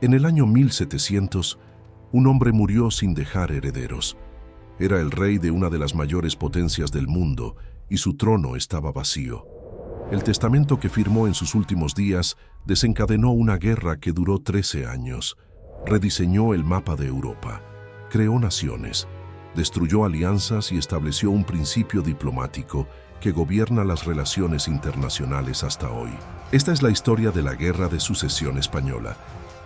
En el año 1700, un hombre murió sin dejar herederos. Era el rey de una de las mayores potencias del mundo y su trono estaba vacío. El testamento que firmó en sus últimos días desencadenó una guerra que duró 13 años. Rediseñó el mapa de Europa, creó naciones, destruyó alianzas y estableció un principio diplomático que gobierna las relaciones internacionales hasta hoy. Esta es la historia de la Guerra de Sucesión Española.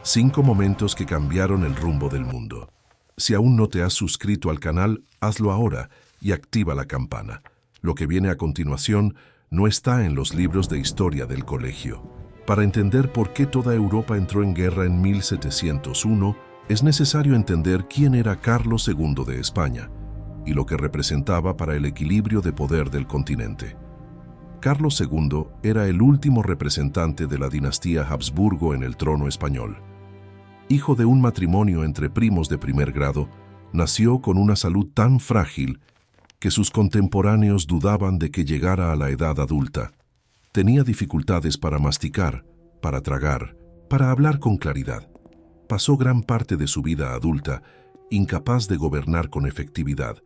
5 momentos que cambiaron el rumbo del mundo. Si aún no te has suscrito al canal, hazlo ahora y activa la campana. Lo que viene a continuación no está en los libros de historia del colegio. Para entender por qué toda Europa entró en guerra en 1701, es necesario entender quién era Carlos II de España y lo que representaba para el equilibrio de poder del continente. Carlos II era el último representante de la dinastía Habsburgo en el trono español. Hijo de un matrimonio entre primos de primer grado, nació con una salud tan frágil que sus contemporáneos dudaban de que llegara a la edad adulta. Tenía dificultades para masticar, para tragar, para hablar con claridad. Pasó gran parte de su vida adulta incapaz de gobernar con efectividad,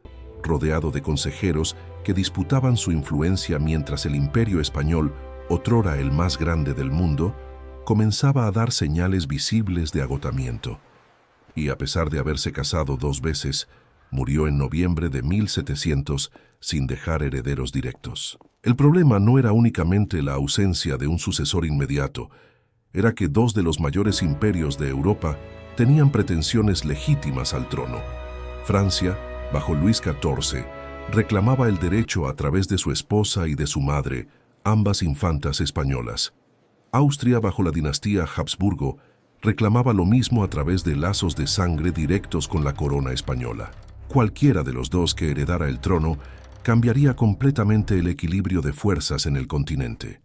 rodeado de consejeros que disputaban su influencia mientras el Imperio Español, otrora el más grande del mundo, comenzaba a dar señales visibles de agotamiento. Y a pesar de haberse casado 2 veces, murió en noviembre de 1700 sin dejar herederos directos. El problema no era únicamente la ausencia de un sucesor inmediato, era que 2 de los mayores imperios de Europa tenían pretensiones legítimas al trono. Francia, bajo Luis XIV, reclamaba el derecho a través de su esposa y de su madre, ambas infantas españolas. Austria, bajo la dinastía Habsburgo, reclamaba lo mismo a través de lazos de sangre directos con la corona española. Cualquiera de los 2 que heredara el trono cambiaría completamente el equilibrio de fuerzas en el continente.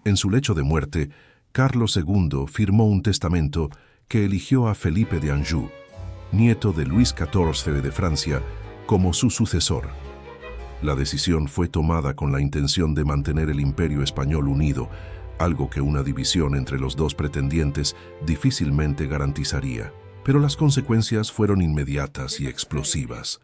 En su lecho de muerte, Carlos II firmó un testamento que eligió a Felipe de Anjou, nieto de Luis XIV de Francia, como su sucesor. La decisión fue tomada con la intención de mantener el Imperio Español unido, algo que una división entre los 2 pretendientes difícilmente garantizaría. Pero las consecuencias fueron inmediatas y explosivas.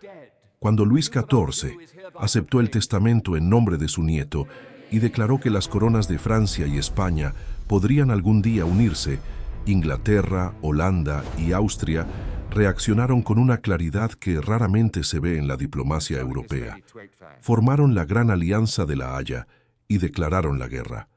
Cuando Luis XIV aceptó el testamento en nombre de su nieto y declaró que las coronas de Francia y España podrían algún día unirse, Inglaterra, Holanda y Austria reaccionaron con una claridad que raramente se ve en la diplomacia europea. Formaron la Gran Alianza de La Haya y declararon la guerra.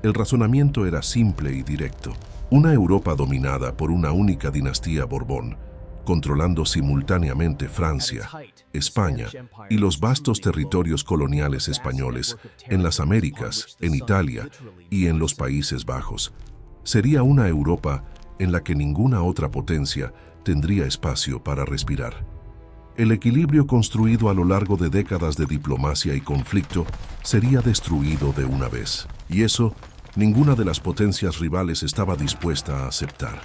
El razonamiento era simple y directo. Una Europa dominada por una única dinastía Borbón, controlando simultáneamente Francia, España y los vastos territorios coloniales españoles en las Américas, en Italia y en los Países Bajos. Sería una Europa en la que ninguna otra potencia tendría espacio para respirar. El equilibrio construido a lo largo de décadas de diplomacia y conflicto sería destruido de una vez. Y eso, ninguna de las potencias rivales estaba dispuesta a aceptar.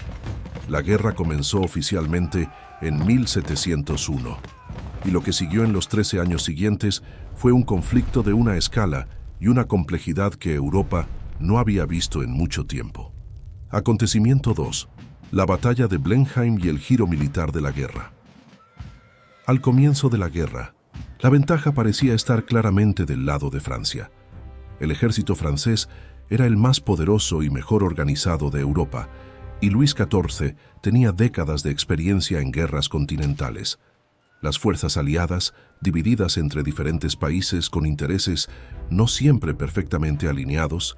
La guerra comenzó oficialmente en 1701, y lo que siguió en los 13 años siguientes fue un conflicto de una escala y una complejidad que Europa no había visto en mucho tiempo. Acontecimiento 2. La batalla de Blenheim y el giro militar de la guerra. Al comienzo de la guerra, la ventaja parecía estar claramente del lado de Francia. El ejército francés era el más poderoso y mejor organizado de Europa, y Luis XIV tenía décadas de experiencia en guerras continentales. Las fuerzas aliadas, divididas entre diferentes países con intereses no siempre perfectamente alineados,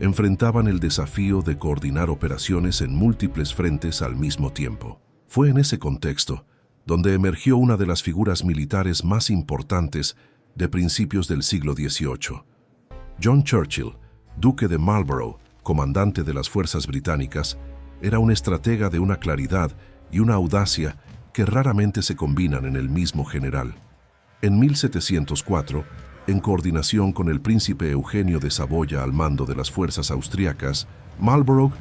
enfrentaban el desafío de coordinar operaciones en múltiples frentes al mismo tiempo. Fue en ese contexto donde emergió una de las figuras militares más importantes de principios del siglo XVIII. John Churchill, duque de Marlborough, comandante de las fuerzas británicas, era un estratega de una claridad y una audacia que raramente se combinan en el mismo general. En 1704, en coordinación con el príncipe Eugenio de Saboya al mando de las fuerzas austriacas, Marlborough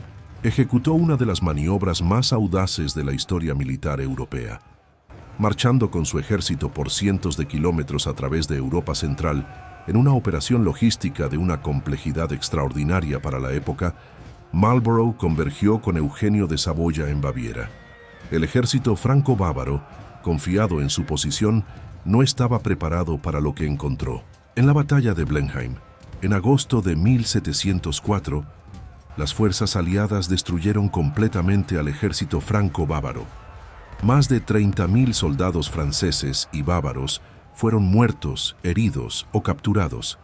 ejecutó una de las maniobras más audaces de la historia militar europea. Marchando con su ejército por cientos de kilómetros a través de Europa Central, en una operación logística de una complejidad extraordinaria para la época, Marlborough convergió con Eugenio de Saboya en Baviera. El ejército franco-bávaro, confiado en su posición, no estaba preparado para lo que encontró. En la batalla de Blenheim, en agosto de 1704, las fuerzas aliadas destruyeron completamente al ejército franco-bávaro. Más de 30.000 soldados franceses y bávaros fueron muertos, heridos o capturados.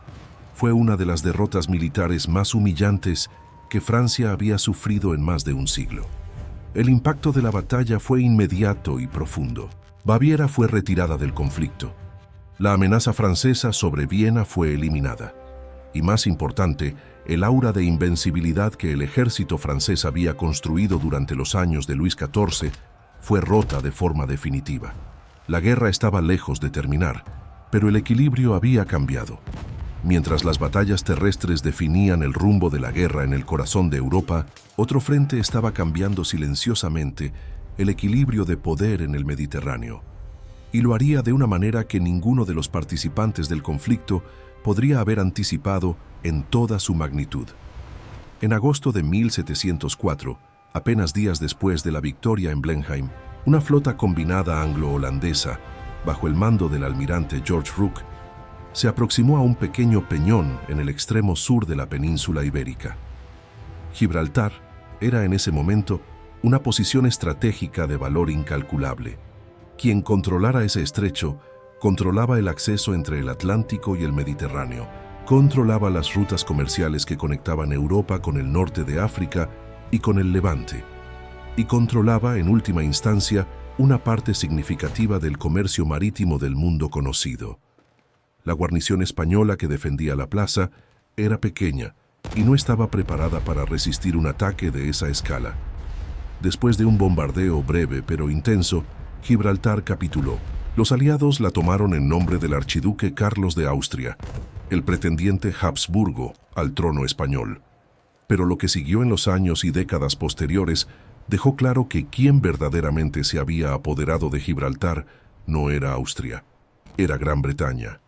Fue una de las derrotas militares más humillantes que Francia había sufrido en más de un siglo. El impacto de la batalla fue inmediato y profundo. Baviera fue retirada del conflicto. La amenaza francesa sobre Viena fue eliminada. Y más importante, el aura de invencibilidad que el ejército francés había construido durante los años de Luis XIV fue rota de forma definitiva. La guerra estaba lejos de terminar, pero el equilibrio había cambiado. Mientras las batallas terrestres definían el rumbo de la guerra en el corazón de Europa, otro frente estaba cambiando silenciosamente el equilibrio de poder en el Mediterráneo. Y lo haría de una manera que ninguno de los participantes del conflicto podría haber anticipado en toda su magnitud. En agosto de 1704, apenas días después de la victoria en Blenheim, una flota combinada anglo-holandesa, bajo el mando del almirante George Rooke, se aproximó a un pequeño peñón en el extremo sur de la península ibérica. Gibraltar era en ese momento una posición estratégica de valor incalculable. Quien controlara ese estrecho, controlaba el acceso entre el Atlántico y el Mediterráneo, controlaba las rutas comerciales que conectaban Europa con el norte de África y con el Levante, y controlaba, en última instancia, una parte significativa del comercio marítimo del mundo conocido. La guarnición española que defendía la plaza era pequeña y no estaba preparada para resistir un ataque de esa escala. Después de un bombardeo breve pero intenso, Gibraltar capituló. Los aliados la tomaron en nombre del archiduque Carlos de Austria, el pretendiente Habsburgo al trono español. Pero lo que siguió en los años y décadas posteriores dejó claro que quien verdaderamente se había apoderado de Gibraltar no era Austria, era Gran Bretaña.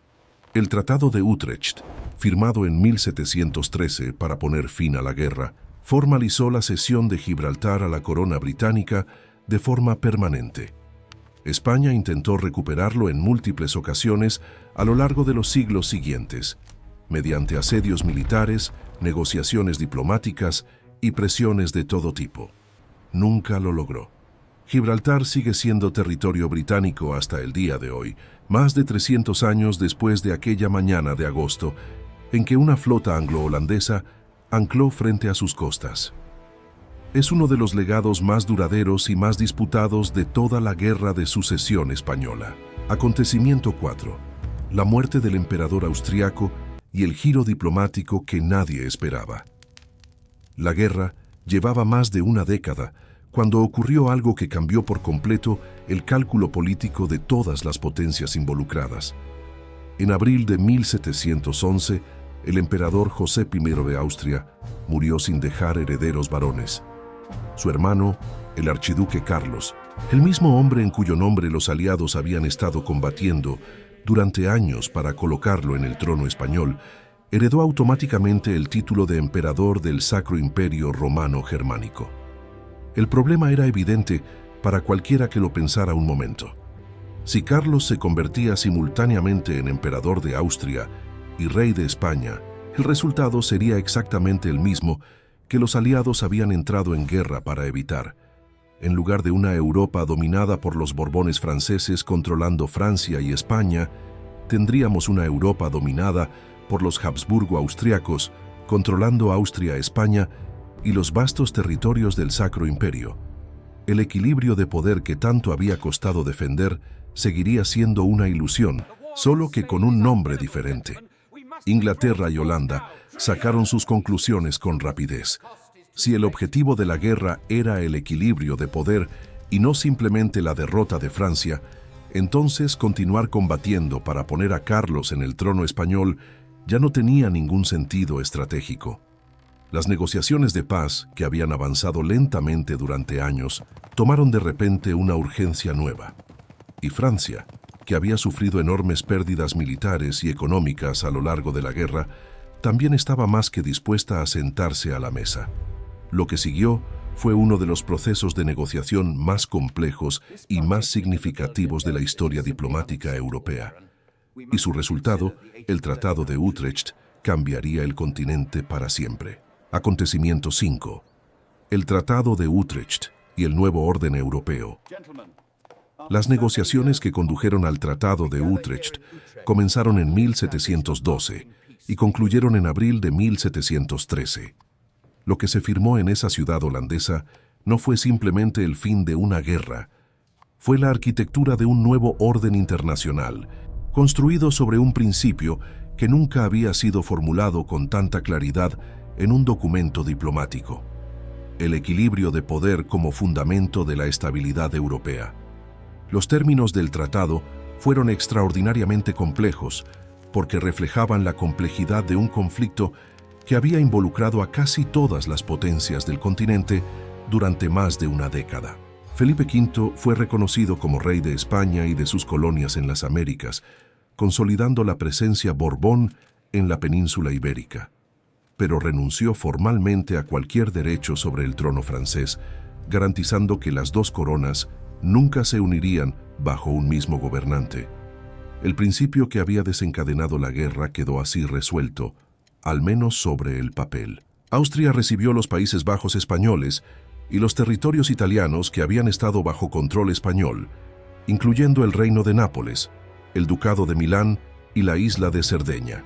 El Tratado de Utrecht, firmado en 1713 para poner fin a la guerra, formalizó la cesión de Gibraltar a la corona británica de forma permanente. España intentó recuperarlo en múltiples ocasiones a lo largo de los siglos siguientes, mediante asedios militares, negociaciones diplomáticas y presiones de todo tipo. Nunca lo logró. Gibraltar sigue siendo territorio británico hasta el día de hoy, más de 300 años después de aquella mañana de agosto en que una flota anglo-holandesa ancló frente a sus costas. Es uno de los legados más duraderos y más disputados de toda la Guerra de Sucesión Española. Acontecimiento 4. La muerte del emperador austriaco y el giro diplomático que nadie esperaba. La guerra llevaba más de una década cuando ocurrió algo que cambió por completo el cálculo político de todas las potencias involucradas. En abril de 1711, el emperador José I de Austria murió sin dejar herederos varones. Su hermano, el archiduque Carlos, el mismo hombre en cuyo nombre los aliados habían estado combatiendo durante años para colocarlo en el trono español, heredó automáticamente el título de emperador del Sacro Imperio Romano Germánico. El problema era evidente para cualquiera que lo pensara un momento. Si Carlos se convertía simultáneamente en emperador de Austria y rey de España, el resultado sería exactamente el mismo que los aliados habían entrado en guerra para evitar. En lugar de una Europa dominada por los Borbones franceses controlando Francia y España, tendríamos una Europa dominada por los Habsburgo austriacos controlando Austria, España y los vastos territorios del Sacro Imperio. El equilibrio de poder que tanto había costado defender seguiría siendo una ilusión, solo que con un nombre diferente. Inglaterra y Holanda sacaron sus conclusiones con rapidez. Si el objetivo de la guerra era el equilibrio de poder y no simplemente la derrota de Francia, entonces continuar combatiendo para poner a Carlos en el trono español ya no tenía ningún sentido estratégico. Las negociaciones de paz, que habían avanzado lentamente durante años, tomaron de repente una urgencia nueva. Y Francia, que había sufrido enormes pérdidas militares y económicas a lo largo de la guerra, también estaba más que dispuesta a sentarse a la mesa. Lo que siguió fue uno de los procesos de negociación más complejos y más significativos de la historia diplomática europea. Y su resultado, el Tratado de Utrecht, cambiaría el continente para siempre. Acontecimiento 5. El Tratado de Utrecht y el nuevo orden europeo. Las negociaciones que condujeron al Tratado de Utrecht comenzaron en 1712 y concluyeron en abril de 1713. Lo que se firmó en esa ciudad holandesa no fue simplemente el fin de una guerra, fue la arquitectura de un nuevo orden internacional, construido sobre un principio que nunca había sido formulado con tanta claridad en un documento diplomático: el equilibrio de poder como fundamento de la estabilidad europea. Los términos del tratado fueron extraordinariamente complejos porque reflejaban la complejidad de un conflicto que había involucrado a casi todas las potencias del continente durante más de una década. Felipe V fue reconocido como rey de España y de sus colonias en las Américas, consolidando la presencia Borbón en la península ibérica. Pero renunció formalmente a cualquier derecho sobre el trono francés, garantizando que las dos coronas nunca se unirían bajo un mismo gobernante. El principio que había desencadenado la guerra quedó así resuelto, al menos sobre el papel. Austria recibió los Países Bajos españoles y los territorios italianos que habían estado bajo control español, incluyendo el Reino de Nápoles, el Ducado de Milán y la isla de Cerdeña.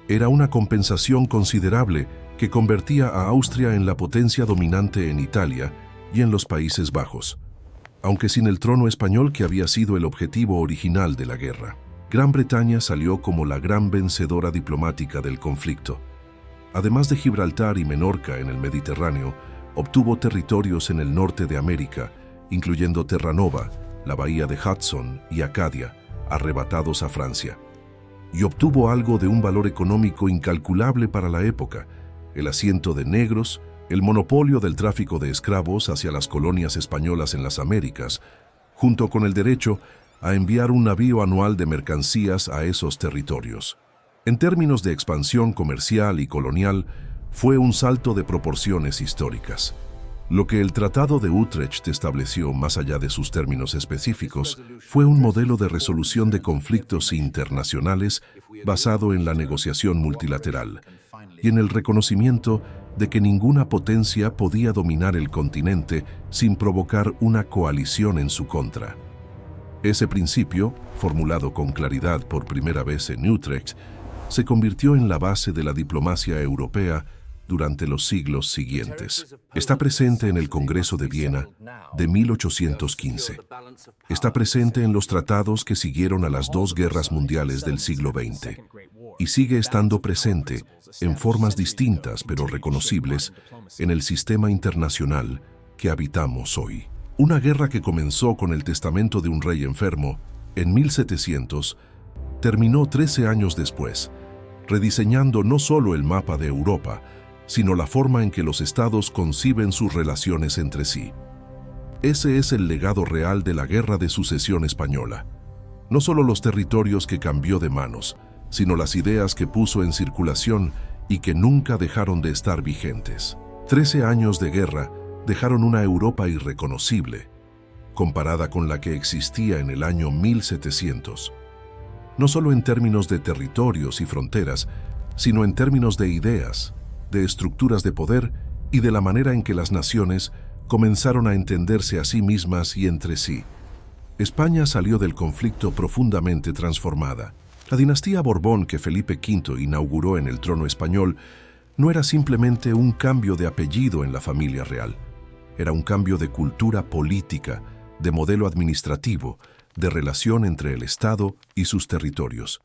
Era una compensación considerable que convertía a Austria en la potencia dominante en Italia y en los Países Bajos, aunque sin el trono español que había sido el objetivo original de la guerra. Gran Bretaña salió como la gran vencedora diplomática del conflicto. Además de Gibraltar y Menorca en el Mediterráneo, obtuvo territorios en el norte de América, incluyendo Terranova, la bahía de Hudson y Acadia, arrebatados a Francia. Y obtuvo algo de un valor económico incalculable para la época: el asiento de negros, el monopolio del tráfico de esclavos hacia las colonias españolas en las Américas, junto con el derecho a enviar un navío anual de mercancías a esos territorios. En términos de expansión comercial y colonial, fue un salto de proporciones históricas. Lo que el Tratado de Utrecht estableció, más allá de sus términos específicos, fue un modelo de resolución de conflictos internacionales basado en la negociación multilateral y en el reconocimiento de que ninguna potencia podía dominar el continente sin provocar una coalición en su contra. Ese principio, formulado con claridad por primera vez en Utrecht, se convirtió en la base de la diplomacia europea durante los siglos siguientes. Está presente en el Congreso de Viena de 1815. Está presente en los tratados que siguieron a las dos guerras mundiales del siglo XX. Y sigue estando presente, en formas distintas pero reconocibles, en el sistema internacional que habitamos hoy. Una guerra que comenzó con el testamento de un rey enfermo en 1700, terminó 13 años después, rediseñando no solo el mapa de Europa, sino la forma en que los estados conciben sus relaciones entre sí. Ese es el legado real de la Guerra de Sucesión Española. No solo los territorios que cambió de manos, sino las ideas que puso en circulación y que nunca dejaron de estar vigentes. 13 años de guerra dejaron una Europa irreconocible, comparada con la que existía en el año 1700. No solo en términos de territorios y fronteras, sino en términos de ideas, de estructuras de poder y de la manera en que las naciones comenzaron a entenderse a sí mismas y entre sí. España salió del conflicto profundamente transformada. La dinastía Borbón que Felipe V inauguró en el trono español no era simplemente un cambio de apellido en la familia real. Era un cambio de cultura política, de modelo administrativo, de relación entre el Estado y sus territorios.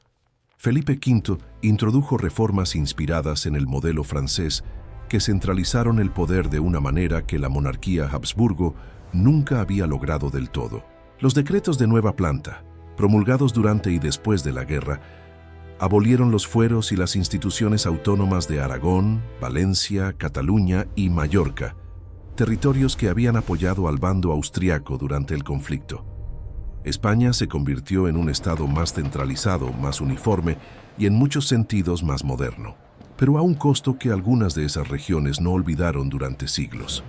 Felipe V introdujo reformas inspiradas en el modelo francés que centralizaron el poder de una manera que la monarquía Habsburgo nunca había logrado del todo. Los decretos de nueva planta, promulgados durante y después de la guerra, abolieron los fueros y las instituciones autónomas de Aragón, Valencia, Cataluña y Mallorca, territorios que habían apoyado al bando austriaco durante el conflicto. España se convirtió en un estado más centralizado, más uniforme y en muchos sentidos más moderno. pero a un costo que algunas de esas regiones no olvidaron durante siglos.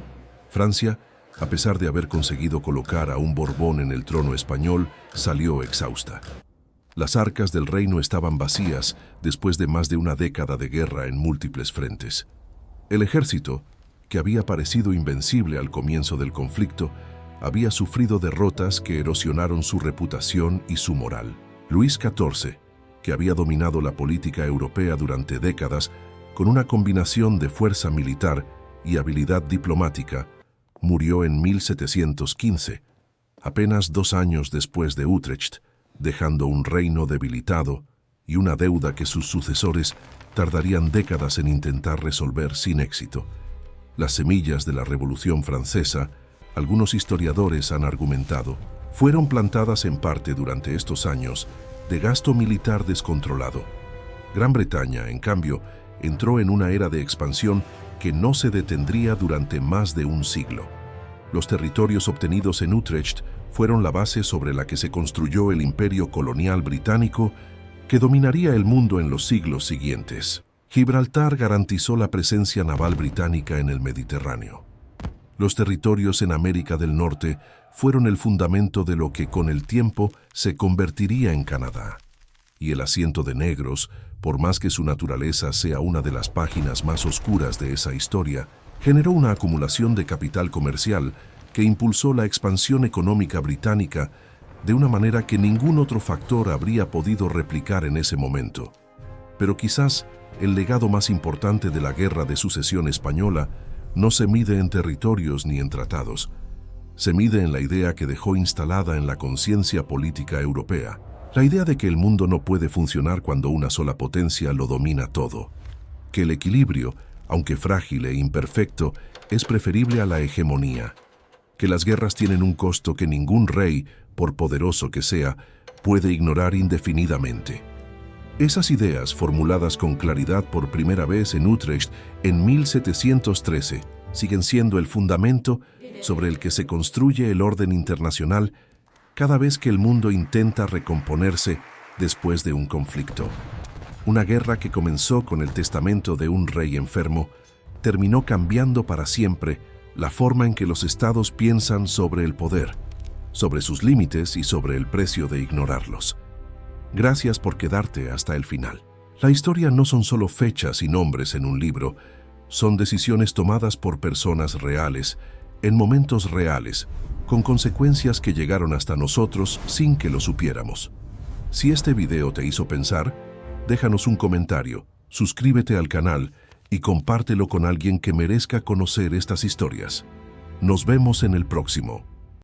Francia, a pesar de haber conseguido colocar a un Borbón en el trono español, salió exhausta. Las arcas del reino estaban vacías después de más de una década de guerra en múltiples frentes. El ejército, que había parecido invencible al comienzo del conflicto, había sufrido derrotas que erosionaron su reputación y su moral. Luis XIV, que había dominado la política europea durante décadas con una combinación de fuerza militar y habilidad diplomática, murió en 1715, apenas 2 años después de Utrecht, dejando un reino debilitado y una deuda que sus sucesores tardarían décadas en intentar resolver sin éxito. Las semillas de la Revolución Francesa, algunos historiadores han argumentado, fueron plantadas en parte durante estos años de gasto militar descontrolado. Gran Bretaña, en cambio, entró en una era de expansión que no se detendría durante más de un siglo. Los territorios obtenidos en Utrecht fueron la base sobre la que se construyó el imperio colonial británico que dominaría el mundo en los siglos siguientes. Gibraltar garantizó la presencia naval británica en el Mediterráneo. Los territorios en América del Norte fueron el fundamento de lo que con el tiempo se convertiría en Canadá. Y el asiento de negros, por más que su naturaleza sea una de las páginas más oscuras de esa historia, generó una acumulación de capital comercial que impulsó la expansión económica británica de una manera que ningún otro factor habría podido replicar en ese momento. Pero quizás el legado más importante de la Guerra de Sucesión Española no se mide en territorios ni en tratados. Se mide en la idea que dejó instalada en la conciencia política europea, la idea de que el mundo no puede funcionar cuando una sola potencia lo domina todo, que el equilibrio, aunque frágil e imperfecto, es preferible a la hegemonía, que las guerras tienen un costo que ningún rey, por poderoso que sea, puede ignorar indefinidamente. Esas ideas, formuladas con claridad por primera vez en Utrecht en 1713, siguen siendo el fundamento sobre el que se construye el orden internacional cada vez que el mundo intenta recomponerse después de un conflicto. Una guerra que comenzó con el testamento de un rey enfermo, terminó cambiando para siempre la forma en que los estados piensan sobre el poder, sobre sus límites y sobre el precio de ignorarlos. Gracias por quedarte hasta el final. La historia no son solo fechas y nombres en un libro, son decisiones tomadas por personas reales, en momentos reales, con consecuencias que llegaron hasta nosotros sin que lo supiéramos. Si este video te hizo pensar, déjanos un comentario, suscríbete al canal y compártelo con alguien que merezca conocer estas historias. Nos vemos en el próximo.